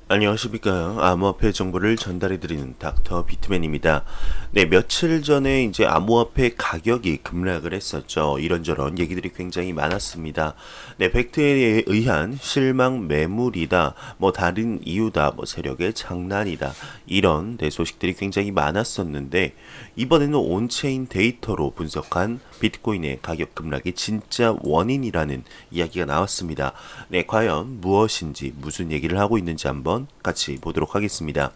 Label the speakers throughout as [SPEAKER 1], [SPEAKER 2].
[SPEAKER 1] 안녕하십니까. 암호화폐 정보를 전달해드리는 닥터 비트맨입니다. 네, 며칠 전에 이제 암호화폐 가격이 급락을 했었죠. 이런저런 얘기들이 굉장히 많았습니다. 네, 팩트에 의한 실망 매물이다, 뭐 다른 이유다, 뭐 세력의 장난이다, 이런 소식들이 굉장히 많았었는데, 이번에는 온체인 데이터로 분석한 비트코인의 가격 급락의 진짜 원인이라는 이야기가 나왔습니다. 네, 과연 무엇인지, 무슨 얘기를 하고 있는지 한번 같이 보도록 하겠습니다.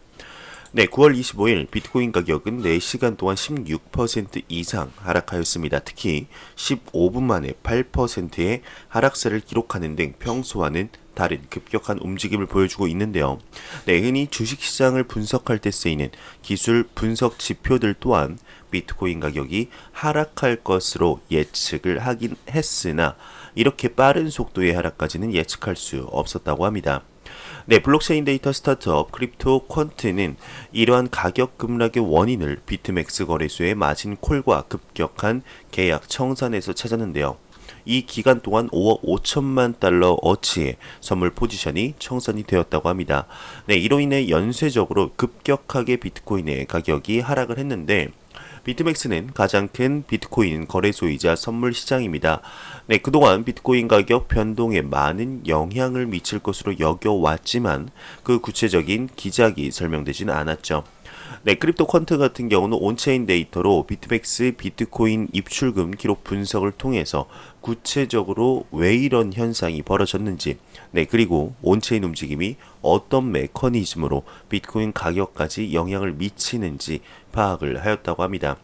[SPEAKER 1] 네, 9월 25일 비트코인 가격은 4시간 동안 16% 이상 하락하였습니다. 특히 15분 만에 8%의 하락세를 기록하는 등 평소와는 다른 급격한 움직임을 보여주고 있는데요. 네, 흔히 주식시장을 분석할 때 쓰이는 기술 분석 지표들 또한 비트코인 가격이 하락할 것으로 예측을 하긴 했으나 이렇게 빠른 속도의 하락까지는 예측할 수 없었다고 합니다. 네, 블록체인 데이터 스타트업 크립토 퀀트는 이러한 가격 급락의 원인을 비트맥스 거래소의 마진 콜과 급격한 계약 청산에서 찾았는데요. 이 기간 동안 5억 5천만 달러 어치의 선물 포지션이 청산이 되었다고 합니다. 네, 이로 인해 연쇄적으로 급격하게 비트코인의 가격이 하락을 했는데 비트맥스는 가장 큰 비트코인 거래소이자 선물 시장입니다. 네, 그동안 비트코인 가격 변동에 많은 영향을 미칠 것으로 여겨왔지만 그 구체적인 기작이 설명되지는 않았죠. 네, 크립토 퀀트 같은 경우는 온체인 데이터로 비트맥스 비트코인 입출금 기록 분석을 통해서 구체적으로 왜 이런 현상이 벌어졌는지, 네, 그리고 온체인 움직임이 어떤 메커니즘으로 비트코인 가격까지 영향을 미치는지 파악을 하였다고 합니다.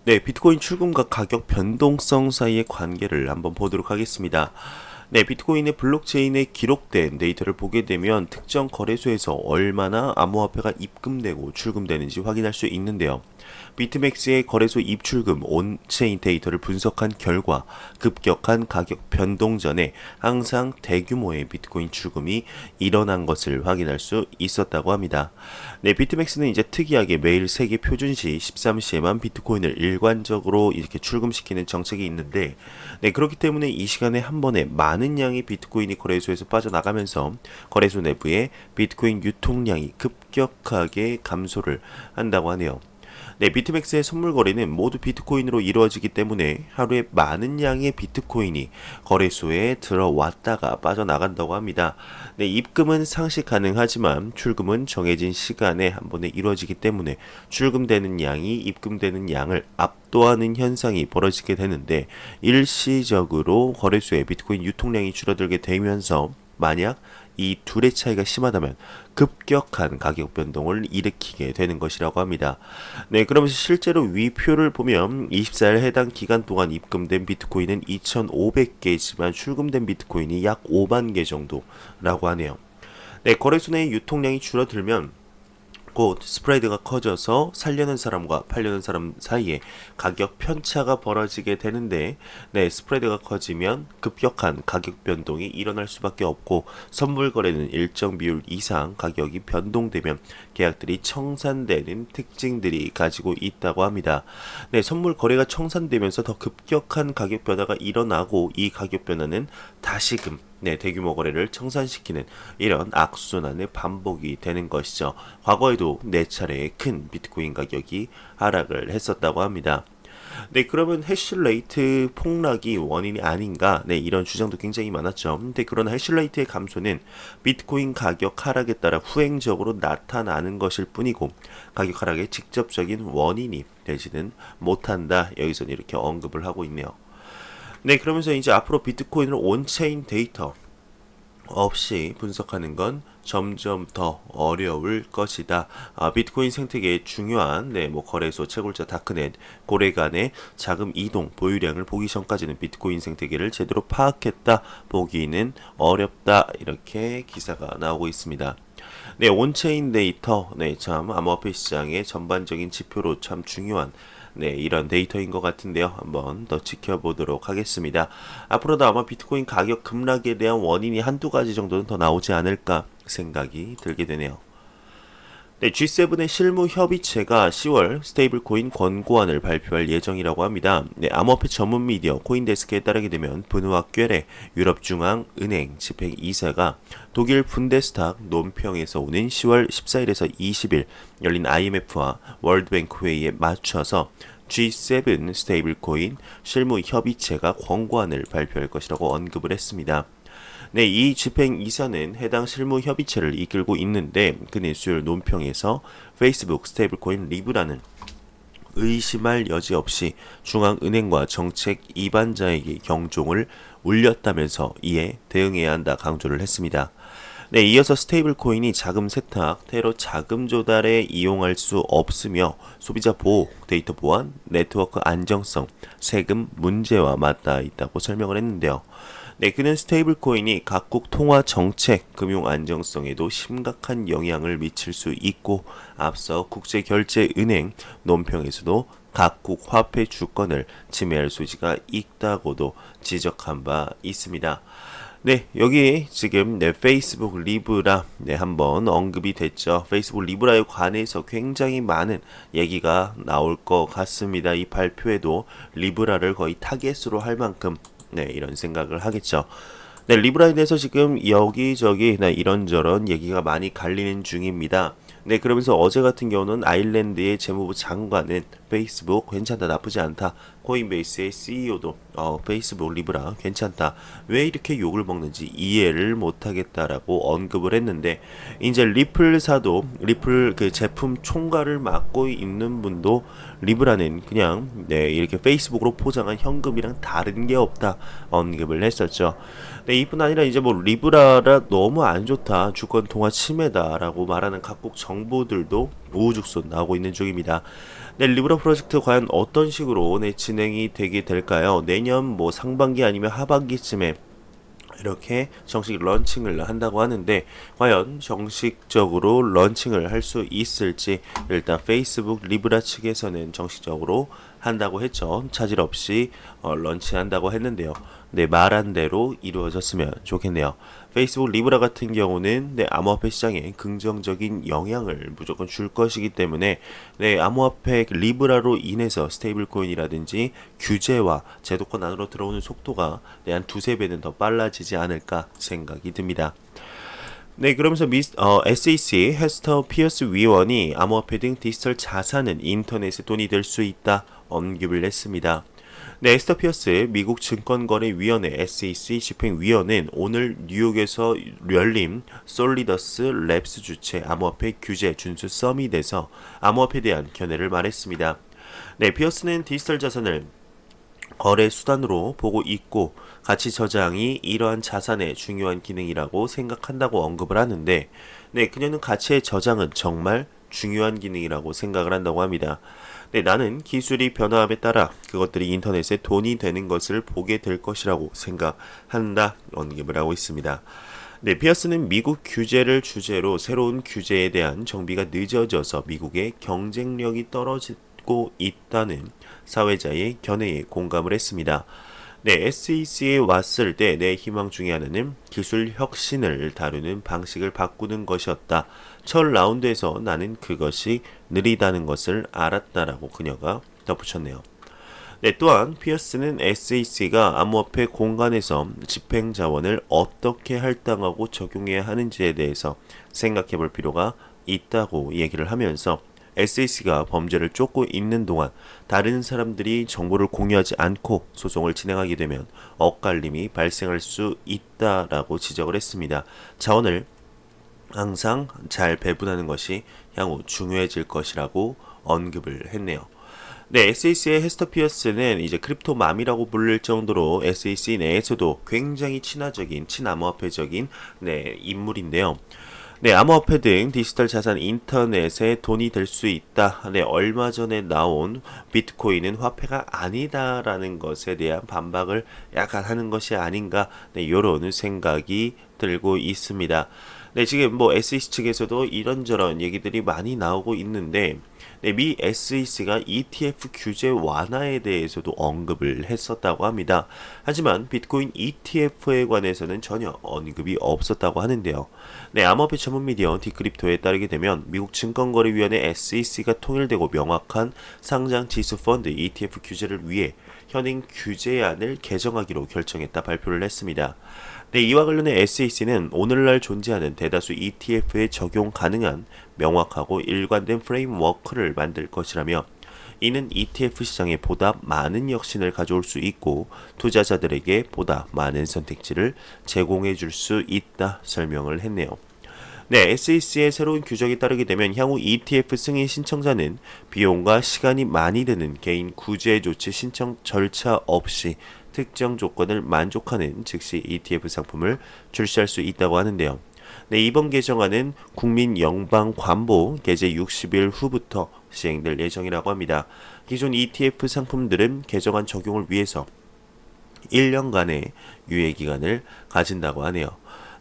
[SPEAKER 1] 네, 비트코인 출금과 가격 변동성 사이의 관계를 한번 보도록 하겠습니다. 네, 비트코인의 블록체인에 기록된 데이터를 보게 되면 특정 거래소에서 얼마나 암호화폐가 입금되고 출금되는지 확인할 수 있는데요. 비트맥스의 거래소 입출금 온체인 데이터를 분석한 결과 급격한 가격 변동 전에 항상 대규모의 비트코인 출금이 일어난 것을 확인할 수 있었다고 합니다. 네, 비트맥스는 이제 특이하게 매일 세계 표준시 13시에만 비트코인을 일관적으로 이렇게 출금시키는 정책이 있는데, 네, 그렇기 때문에 이 시간에 한 번에 많은 양의 비트코인이 거래소에서 빠져나가면서 거래소 내부의 비트코인 유통량이 급격하게 감소를 한다고 하네요. 네, 비트맥스의 선물 거래는 모두 비트코인으로 이루어지기 때문에 하루에 많은 양의 비트코인이 거래소에 들어왔다가 빠져나간다고 합니다. 네, 입금은 상시 가능하지만 출금은 정해진 시간에 한 번에 이루어지기 때문에 출금되는 양이 입금되는 양을 압도하는 현상이 벌어지게 되는데 일시적으로 거래소의 비트코인 유통량이 줄어들게 되면서 만약 이 둘의 차이가 심하다면 급격한 가격 변동을 일으키게 되는 것이라고 합니다. 네, 그러면서 실제로 위 표를 보면 24일 해당 기간 동안 입금된 비트코인은 2,500개지만 출금된 비트코인이 약 5만 개 정도라고 하네요. 네, 거래소 내 유통량이 줄어들면 곧 스프레드가 커져서 살려는 사람과 팔려는 사람 사이에 가격 편차가 벌어지게 되는데, 네, 스프레드가 커지면 급격한 가격 변동이 일어날 수밖에 없고 선물 거래는 일정 비율 이상 가격이 변동되면 계약들이 청산되는 특징들이 가지고 있다고 합니다. 네, 선물 거래가 청산되면서 더 급격한 가격 변화가 일어나고 이 가격 변화는 다시금 네, 대규모 거래를 청산시키는 이런 악순환의 반복이 되는 것이죠. 과거에도 4차례의 큰 비트코인 가격이 하락을 했었다고 합니다. 네, 그러면 해시레이트 폭락이 원인이 아닌가? 네, 이런 주장도 굉장히 많았죠. 근데 그런 해시레이트의 감소는 비트코인 가격 하락에 따라 후행적으로 나타나는 것일 뿐이고 가격 하락의 직접적인 원인이 되지는 못한다. 여기서는 이렇게 언급을 하고 있네요. 네, 그러면서 이제 앞으로 비트코인을 온체인 데이터 없이 분석하는 건 점점 더 어려울 것이다. 비트코인 생태계의 중요한 뭐 거래소, 채굴자, 다크넷, 고래 간의 자금 이동, 보유량을 보기 전까지는 비트코인 생태계를 제대로 파악했다 보기는 어렵다. 이렇게 기사가 나오고 있습니다. 네, 온체인 데이터, 네, 참 암호화폐 시장의 전반적인 지표로 참 중요한 네, 이런 데이터인 것 같은데요. 한번 더 지켜보도록 하겠습니다. 앞으로도 아마 비트코인 가격 급락에 대한 원인이 한두 가지 정도는 더 나오지 않을까 생각이 들게 되네요. 네, G7의 실무 협의체가 10월 스테이블코인 권고안을 발표할 예정이라고 합니다. 네, 암호화폐 전문 미디어 코인데스크에 따르게 되면 분우와 꿰레 유럽중앙은행 집행이사가 독일 분데스탁 논평에서 오는 10월 14일에서 20일 열린 IMF와 월드뱅크 회의에 맞춰서 G7 스테이블코인 실무 협의체가 권고안을 발표할 것이라고 언급을 했습니다. 네, 이 집행이사는 해당 실무협의체를 이끌고 있는데 그는 수요일 논평에서 페이스북 스테이블코인 리브라는 의심할 여지 없이 중앙은행과 정책 이반자에게 경종을 울렸다면서 이에 대응해야 한다 강조를 했습니다. 네, 이어서 스테이블 코인이 자금 세탁, 테러 자금 조달에 이용할 수 없으며 소비자 보호, 데이터 보안, 네트워크 안정성, 세금 문제와 맞닿아 있다고 설명을 했는데요. 네, 그는 스테이블 코인이 각국 통화 정책, 금융 안정성에도 심각한 영향을 미칠 수 있고 앞서 국제결제은행 논평에서도 각국 화폐 주권을 침해할 소지가 있다고도 지적한 바 있습니다. 네, 여기 지금 페이스북 리브라 한번 언급이 됐죠. 페이스북 리브라에 관해서 굉장히 많은 얘기가 나올 것 같습니다. 이 발표에도 리브라를 거의 타겟으로 할 만큼 이런 생각을 하겠죠. 네, 리브라에 대해서 지금 여기저기 이런저런 얘기가 많이 갈리는 중입니다. 네, 그러면서 어제 같은 경우는 아일랜드의 재무부 장관은 페이스북 괜찮다, 나쁘지 않다. 코인베이스의 CEO도 페이스북 리브라 괜찮다. 왜 이렇게 욕을 먹는지 이해를 못하겠다라고 언급을 했는데 이제 리플사도 리플 그 제품 총괄을 맡고 있는 분도 리브라는 그냥 이렇게 페이스북으로 포장한 현금이랑 다른 게 없다 언급을 했었죠. 네, 이뿐 아니라 이제 뭐 리브라라 너무 안 좋다, 주권 통화 침해다라고 말하는 각국 정부들도 우후죽순 나오고 있는 중입니다. 네, 리브라 프로젝트 과연 어떤 식으로 진행이 되게 될까요? 내년 뭐 상반기 아니면 하반기쯤에 이렇게 정식 런칭을 한다고 하는데 과연 정식적으로 런칭을 할 수 있을지 일단 페이스북 리브라 측에서는 정식적으로 한다고 했죠. 차질 없이 런칭한다고 했는데요. 네, 말한 대로 이루어졌으면 좋겠네요. 페이스북 리브라 같은 경우는 암호화폐 시장에 긍정적인 영향을 무조건 줄 것이기 때문에 암호화폐 리브라로 인해서 스테이블 코인이라든지 규제와 제도권 안으로 들어오는 속도가 한 두세 배는 더 빨라지지 않을까 생각이 듭니다. 네, 그러면서 SEC 헤스터 피어스 위원이 암호화폐 등 디지털 자산은 인터넷의 돈이 될 수 있다 언급을 했습니다. 네, 헤스터 피어스 미국 증권거래위원회 SEC 집행위원은 오늘 뉴욕에서 열린 솔리더스 랩스 주최 암호화폐 규제 준수 서밋에서 암호화폐에 대한 견해를 말했습니다. 네, 피어스는 디지털 자산을 거래 수단으로 보고 있고 가치 저장이 이러한 자산의 중요한 기능이라고 생각한다고 언급을 하는데 그녀는 가치의 저장은 정말 중요한 기능이라고 생각을 한다고 합니다. 나는 기술이 변화함에 따라 그것들이 인터넷에 돈이 되는 것을 보게 될 것이라고 생각한다 언급을 하고 있습니다. 피어스는 미국 규제를 주제로 새로운 규제에 대한 정비가 늦어져서 미국의 경쟁력이 떨어지고 있다는 사회자의 견해에 공감을 했습니다. SEC에 왔을 때 내 희망 중에 하나는 기술 혁신을 다루는 방식을 바꾸는 것이었다. 첫 라운드에서 나는 그것이 느리다는 것을 알았다라고 그녀가 덧붙였네요. 또한 피어스는 SEC가 암호화폐 공간에서 집행 자원을 어떻게 할당하고 적용해야 하는지에 대해서 생각해 볼 필요가 있다고 얘기를 하면서 SEC가 범죄를 쫓고 있는 동안 다른 사람들이 정보를 공유하지 않고 소송을 진행하게 되면 엇갈림이 발생할 수 있다라고 지적을 했습니다. 자원을 항상 잘 배분하는 것이 향후 중요해질 것이라고 언급을 했네요. SEC의 헤스터 피어스는 이제 크립토맘이라고 불릴 정도로 SEC 내에서도 굉장히 친암호화폐적인 인물인데요. 암호화폐 등 디지털 자산 인터넷에 돈이 될 수 있다. 얼마 전에 나온 비트코인은 화폐가 아니다라는 것에 대한 반박을 약간 하는 것이 아닌가 이런 생각이 들고 있습니다. 네, 지금 뭐 SEC 측에서도 이런저런 얘기들이 많이 나오고 있는데, 네, 미 SEC가 ETF 규제 완화에 대해서도 언급을 했었다고 합니다. 하지만 비트코인 ETF에 관해서는 전혀 언급이 없었다고 하는데요. 네, 암호화폐 전문 미디어 디크립토에 따르게 되면 미국 증권거래위원회 SEC가 통일되고 명확한 상장 지수 펀드 ETF 규제를 위해 현행 규제안을 개정하기로 결정했다 발표를 했습니다. 네, 이와 관련해 SEC는 오늘날 존재하는 대다수 ETF에 적용 가능한 명확하고 일관된 프레임워크를 만들 것이라며 이는 ETF 시장에 보다 많은 혁신을 가져올 수 있고 투자자들에게 보다 많은 선택지를 제공해 줄 수 있다 설명을 했네요. 네, SEC의 새로운 규정에 따르게 되면 향후 ETF 승인 신청자는 비용과 시간이 많이 드는 개인 구제 조치 신청 절차 없이 특정 조건을 만족하는 즉시 ETF 상품을 출시할 수 있다고 하는데요. 네, 이번 개정안은 국민 연방 관보 개제 60일 후부터 시행될 예정이라고 합니다. 기존 ETF 상품들은 개정안 적용을 위해서 1년간의 유예 기간을 가진다고 하네요.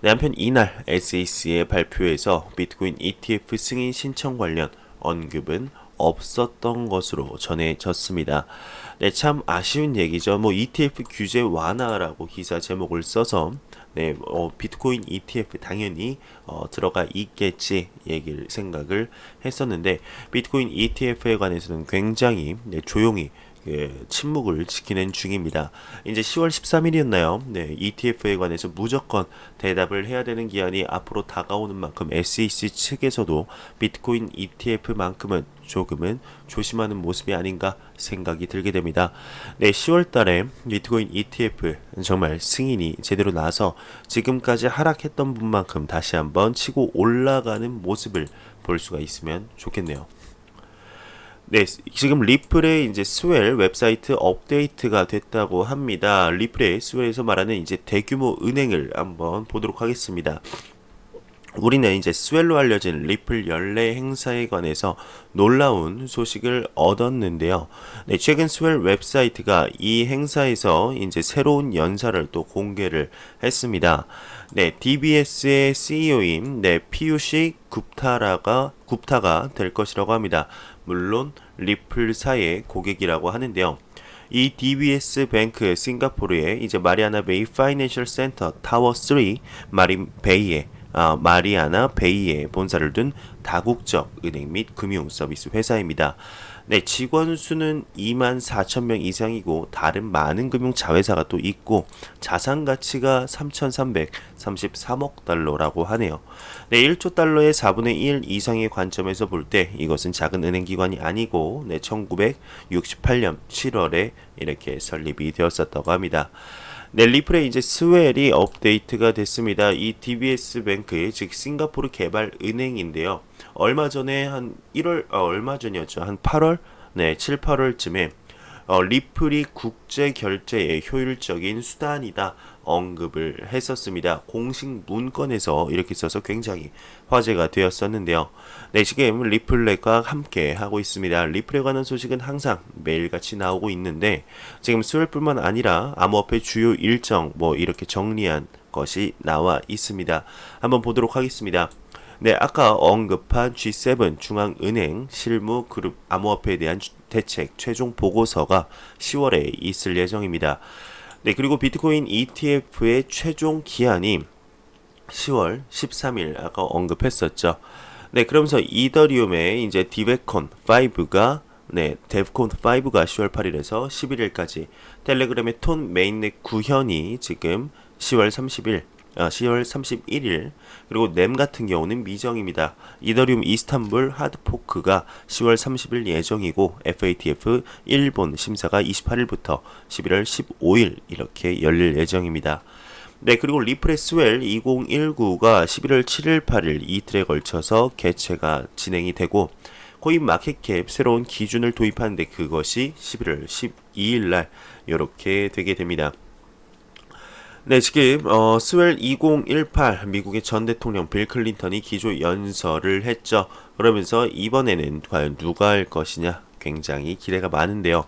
[SPEAKER 1] 네, 한편 이날 SEC의 발표에서 비트코인 ETF 승인 신청 관련 언급은 없었던 것으로 전해졌습니다. 네, 참 아쉬운 얘기죠. 뭐 ETF 규제 완화라고 기사 제목을 써서 네, 비트코인 ETF 당연히 들어가 있겠지 얘기를 생각을 했었는데 비트코인 ETF에 관해서는 굉장히 조용히 침묵을 지키는 중입니다. 이제 10월 13일이었나요? 네, ETF에 관해서 무조건 대답을 해야 되는 기한이 앞으로 다가오는 만큼 SEC 측에서도 비트코인 ETF만큼은 조금은 조심하는 모습이 아닌가 생각이 들게 됩니다. 네, 10월 달에 비트코인 ETF 정말 승인이 제대로 나서 지금까지 하락했던 분만큼 다시 한번 치고 올라가는 모습을 볼 수가 있으면 좋겠네요. 네, 지금 리플의 이제 스웰 웹사이트 업데이트가 됐다고 합니다. 리플의 스웰에서 말하는 이제 대규모 은행을 한번 보도록 하겠습니다. 우리는 이제 스웰로 알려진 리플 연례 행사에 관해서 놀라운 소식을 얻었는데요. 네, 최근 스웰 웹사이트가 이 행사에서 이제 새로운 연사를 또 공개를 했습니다. 네, DBS의 CEO인 피유시 굽타가 될 것이라고 합니다. 물론 리플사의 고객이라고 하는데요. 이 DBS 뱅크 싱가포르의 이제 마리아나 베이 파이낸셜 센터 타워 3 마리아나 베이에 본사를 둔 다국적 은행 및 금융 서비스 회사입니다. 네, 직원 수는 24,000명 이상이고 다른 많은 금융 자회사가 또 있고 자산 가치가 3,333억 달러라고 하네요. 네, 1조 달러의 4분의 1 이상의 관점에서 볼 때 이것은 작은 은행 기관이 아니고 1968년 7월에 이렇게 설립이 되었었다고 합니다. 네, 리플의 이제 스웰이 업데이트가 됐습니다. 이 DBS 뱅크, 즉 싱가포르 개발 은행인데요. 얼마 전에 한 1월, 얼마 전이었죠. 한 8월? 네, 7, 8월쯤에 리플이 국제 결제의 효율적인 수단이다 언급을 했었습니다. 공식 문건에서 이렇게 써서 굉장히 화제가 되었었는데요. 네, 지금 리플과 함께 하고 있습니다. 리플에 관한 소식은 항상 매일같이 나오고 있는데 지금 스웰뿐만 아니라 암호화폐 주요 일정 이렇게 정리한 것이 나와 있습니다. 한번 보도록 하겠습니다. 네, 아까 언급한 G7 중앙은행 실무 그룹 암호화폐에 대한 대책 최종 보고서가 10월에 있을 예정입니다. 네, 그리고 비트코인 ETF의 최종 기한이 10월 13일 아까 언급했었죠. 네, 그러면서 이더리움의 이제 디베콘 5가 데브콘 5가 10월 8일에서 11일까지 텔레그램의 톤 메인넷 구현이 지금 10월 31일 그리고 램 같은 경우는 미정입니다. 이더리움 이스탄불 하드포크가 10월 30일 예정이고 FATF 일본 심사가 28일부터 11월 15일 이렇게 열릴 예정입니다. 네, 그리고 리플의 스웰 2019가 11월 7일 8일 이틀에 걸쳐서 개최가 진행이 되고 코인 마켓캡 새로운 기준을 도입하는데 그것이 11월 12일 날 이렇게 되게 됩니다. 네, 지금 스웰 2018 미국의 전 대통령 빌 클린턴이 기조 연설을 했죠. 그러면서 이번에는 과연 누가 할 것이냐 굉장히 기대가 많은데요.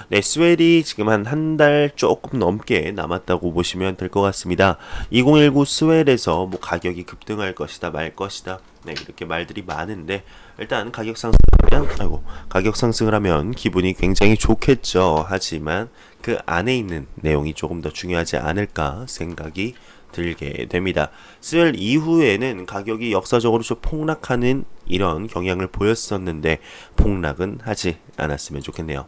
[SPEAKER 1] 네, 스웰이 지금 한 달 조금 넘게 남았다고 보시면 될 것 같습니다. 2019 스웰에서 뭐 가격이 급등할 것이다 말 것이다, 네, 이렇게 말들이 많은데 일단 가격 상승을 하면 기분이 굉장히 좋겠죠. 하지만 그 안에 있는 내용이 조금 더 중요하지 않을까 생각이 들게 됩니다. 스웰 이후에는 가격이 역사적으로 좀 폭락하는 이런 경향을 보였었는데 폭락은 하지 않았으면 좋겠네요.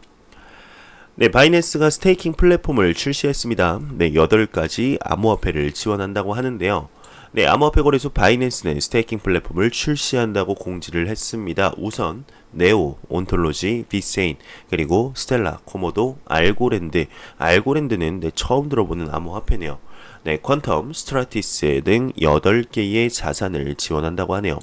[SPEAKER 1] 네, 바이낸스가 스테이킹 플랫폼을 출시했습니다. 네, 8가지 암호화폐를 지원한다고 하는데요. 네, 암호화폐 거래소 바이낸스는 스테이킹 플랫폼을 출시한다고 공지를 했습니다. 우선 네오, 온톨로지, 비세인, 그리고 스텔라, 코모도, 알고랜드는 네, 처음 들어보는 암호화폐네요. 네, 퀀텀, 스트라티스 등 8개의 자산을 지원한다고 하네요.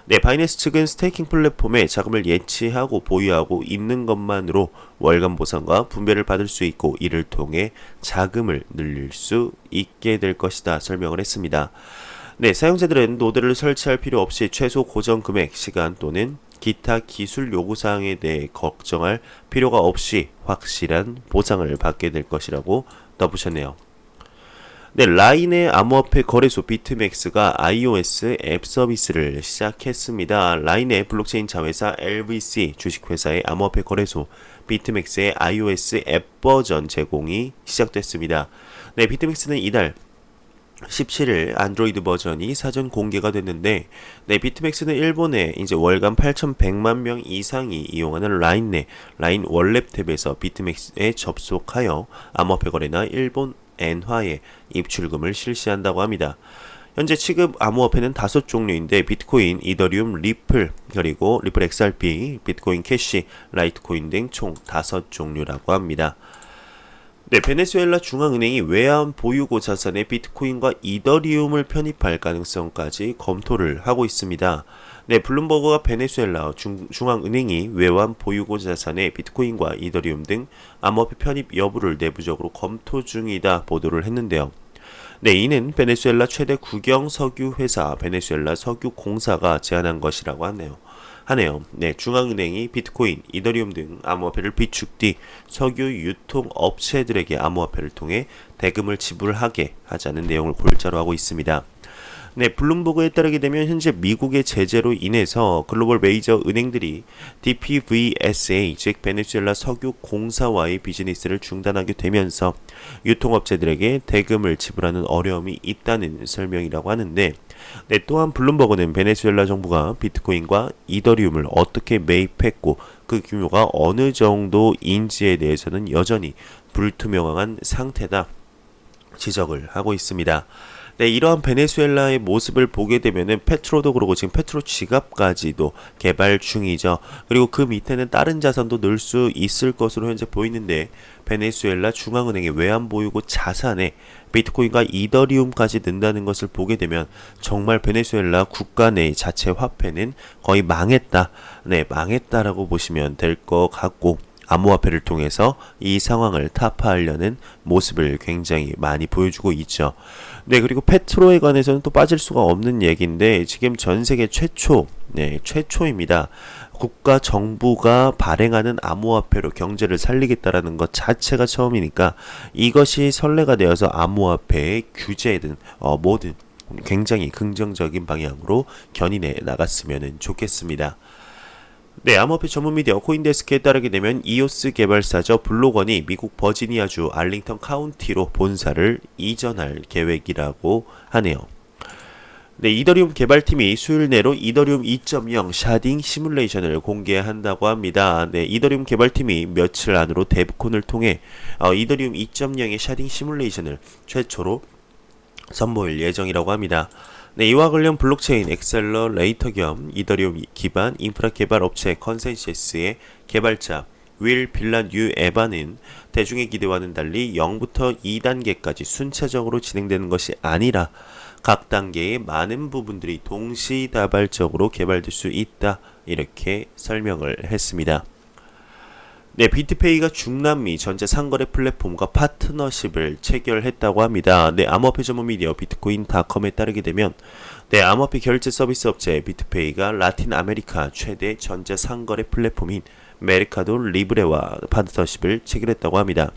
[SPEAKER 1] 네, 바이낸스 측은 스테이킹 플랫폼에 자금을 예치하고 보유하고 있는 것만으로 월간 보상과 분배를 받을 수 있고 이를 통해 자금을 늘릴 수 있게 될 것이다 설명을 했습니다. 네, 사용자들은 노드를 설치할 필요 없이 최소 고정 금액, 시간 또는 기타 기술 요구사항에 대해 걱정할 필요가 없이 확실한 보상을 받게 될 것이라고 덧붙였네요. 네, 라인의 암호화폐 거래소 비트맥스가 iOS 앱 서비스를 시작했습니다. 라인의 블록체인 자회사 LVC 주식회사의 암호화폐 거래소 비트맥스의 iOS 앱 버전 제공이 시작됐습니다. 네, 비트맥스는 이달 17일 안드로이드 버전이 사전 공개가 됐는데, 네, 비트맥스는 일본에 이제 월간 8,100만 명 이상이 이용하는 라인 원랩 탭에서 비트맥스에 접속하여 암호화폐 거래나 일본 엔화의 입출금을 실시한다고 합니다. 현재 취급 암호화폐는 5종류인데 비트코인, 이더리움, 리플, 그리고 리플 XRP, 비트코인 캐시, 라이트코인 등 총 5종류라고 합니다. 네, 베네수엘라 중앙은행이 외환 보유고 자산에 비트코인과 이더리움을 편입할 가능성까지 검토를 하고 있습니다. 네, 블룸버그가 베네수엘라 중앙은행이 외환 보유고 자산에 비트코인과 이더리움 등 암호화폐 편입 여부를 내부적으로 검토 중이다 보도를 했는데요. 네, 이는 베네수엘라 최대 국영 석유 회사 베네수엘라 석유공사가 제안한 것이라고 하네요. 네, 중앙은행이 비트코인, 이더리움 등 암호화폐를 비축 뒤 석유 유통 업체들에게 암호화폐를 통해 대금을 지불하게 하자는 내용을 골자로 하고 있습니다. 네, 블룸버그에 따르게 되면 현재 미국의 제재로 인해서 글로벌 메이저 은행들이 DPVSA, 즉 베네수엘라 석유 공사와의 비즈니스를 중단하게 되면서 유통업체들에게 대금을 지불하는 어려움이 있다는 설명이라고 하는데, 네, 또한 블룸버그는 베네수엘라 정부가 비트코인과 이더리움을 어떻게 매입했고 그 규모가 어느 정도인지에 대해서는 여전히 불투명한 상태다 지적을 하고 있습니다. 네, 이러한 베네수엘라의 모습을 보게 되면은 페트로도 그러고 지금 페트로 지갑까지도 개발 중이죠. 그리고 그 밑에는 다른 자산도 넣을 수 있을 것으로 현재 보이는데, 베네수엘라 중앙은행의 외환보유고 자산에 비트코인과 이더리움까지 넣는다는 것을 보게 되면 정말 베네수엘라 국가 내 자체 화폐는 거의 망했다. 네, 망했다라고 보시면 될 것 같고, 암호화폐를 통해서 이 상황을 타파하려는 모습을 굉장히 많이 보여주고 있죠. 네, 그리고 페트로에 관해서는 또 빠질 수가 없는 얘기인데, 지금 전 세계 최초입니다. 국가 정부가 발행하는 암호화폐로 경제를 살리겠다라는 것 자체가 처음이니까 이것이 선례가 되어서 암호화폐의 규제든 뭐든 굉장히 긍정적인 방향으로 견인해 나갔으면 좋겠습니다. 네, 암호화폐 전문 미디어 코인데스크에 따르게 되면 이오스 개발사죠 블록원이 미국 버지니아주 알링턴 카운티로 본사를 이전할 계획이라고 하네요. 네, 이더리움 개발팀이 수요일 내로 이더리움 2.0 샤딩 시뮬레이션을 공개한다고 합니다. 네, 이더리움 개발팀이 며칠 안으로 데브콘을 통해 이더리움 2.0의 샤딩 시뮬레이션을 최초로 선보일 예정이라고 합니다. 네, 이와 관련 블록체인 엑셀러레이터 겸 이더리움 기반 인프라 개발 업체 컨센서스의 개발자 윌 빌라뉴 에바는 대중의 기대와는 달리 0부터 2단계까지 순차적으로 진행되는 것이 아니라 각 단계의 많은 부분들이 동시다발적으로 개발될 수 있다, 이렇게 설명을 했습니다. 네, 비트페이가 중남미 전자 상거래 플랫폼과 파트너십을 체결했다고 합니다. 네, 암호화폐 전문 미디어 비트코인닷컴에 따르게 되면, 네, 암호화폐 결제 서비스 업체 비트페이가 라틴 아메리카 최대 전자 상거래 플랫폼인 메르카도 리브레와 파트너십을 체결했다고 합니다.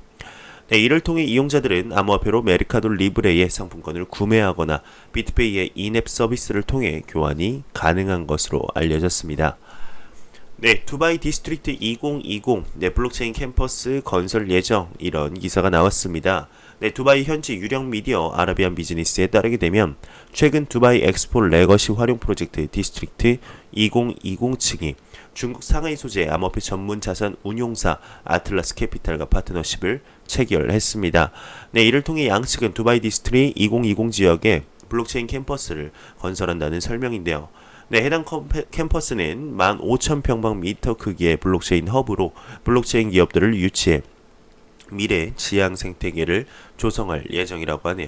[SPEAKER 1] 네, 이를 통해 이용자들은 암호화폐로 메르카도 리브레의 상품권을 구매하거나 비트페이의 인앱 서비스를 통해 교환이 가능한 것으로 알려졌습니다. 네, 두바이 디스트릭트 2020 네, 블록체인 캠퍼스 건설 예정 이런 기사가 나왔습니다. 네, 두바이 현지 유력 미디어 아라비안 비즈니스에 따르게 되면 최근 두바이 엑스포 레거시 활용 프로젝트 디스트릭트 2020 측이 중국 상하이 소재 암호화폐 전문 자산 운용사 아틀라스 캐피탈과 파트너십을 체결했습니다. 네, 이를 통해 양측은 두바이 디스트릭트 2020 지역에 블록체인 캠퍼스를 건설한다는 설명인데요. 네, 해당 캠퍼스는 15,000평방미터 크기의 블록체인 허브로 블록체인 기업들을 유치해 미래 지향 생태계를 조성할 예정이라고 하네요.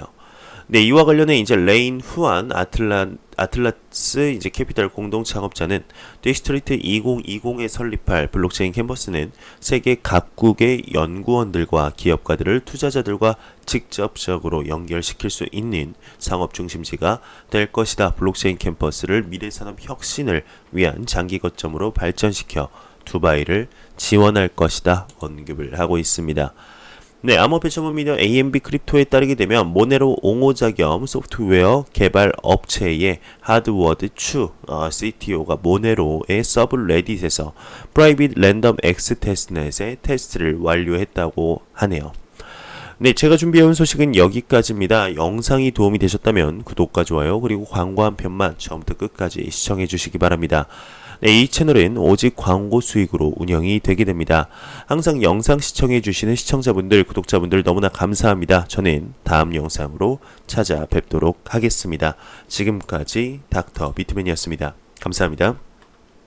[SPEAKER 1] 네, 이와 관련해 이제 레인 후안 아틀라스 이제 캐피탈 공동 창업자는 디스트리트 2020에 설립할 블록체인 캠퍼스는 세계 각국의 연구원들과 기업가들을 투자자들과 직접적으로 연결시킬 수 있는 상업 중심지가 될 것이다. 블록체인 캠퍼스를 미래 산업 혁신을 위한 장기 거점으로 발전시켜 두바이를 지원할 것이다. 언급을 하고 있습니다. 네, 암호화폐 전문 미디어 AMB 크립토에 따르게 되면 모네로 옹호자 겸 소프트웨어 개발 업체의 하드워드 추 CTO가 모네로의 서브 레딧에서 프라이빗 랜덤 X 테스트넷의 테스트를 완료했다고 하네요. 네, 제가 준비해온 소식은 여기까지입니다. 영상이 도움이 되셨다면 구독과 좋아요 그리고 광고 한 편만 처음부터 끝까지 시청해 주시기 바랍니다. 네, 이 채널은 오직 광고 수익으로 운영이 되게 됩니다. 항상 영상 시청해 주시는 시청자분들, 구독자분들 너무나 감사합니다. 저는 다음 영상으로 찾아뵙도록 하겠습니다. 지금까지 닥터 비트맨이었습니다. 감사합니다.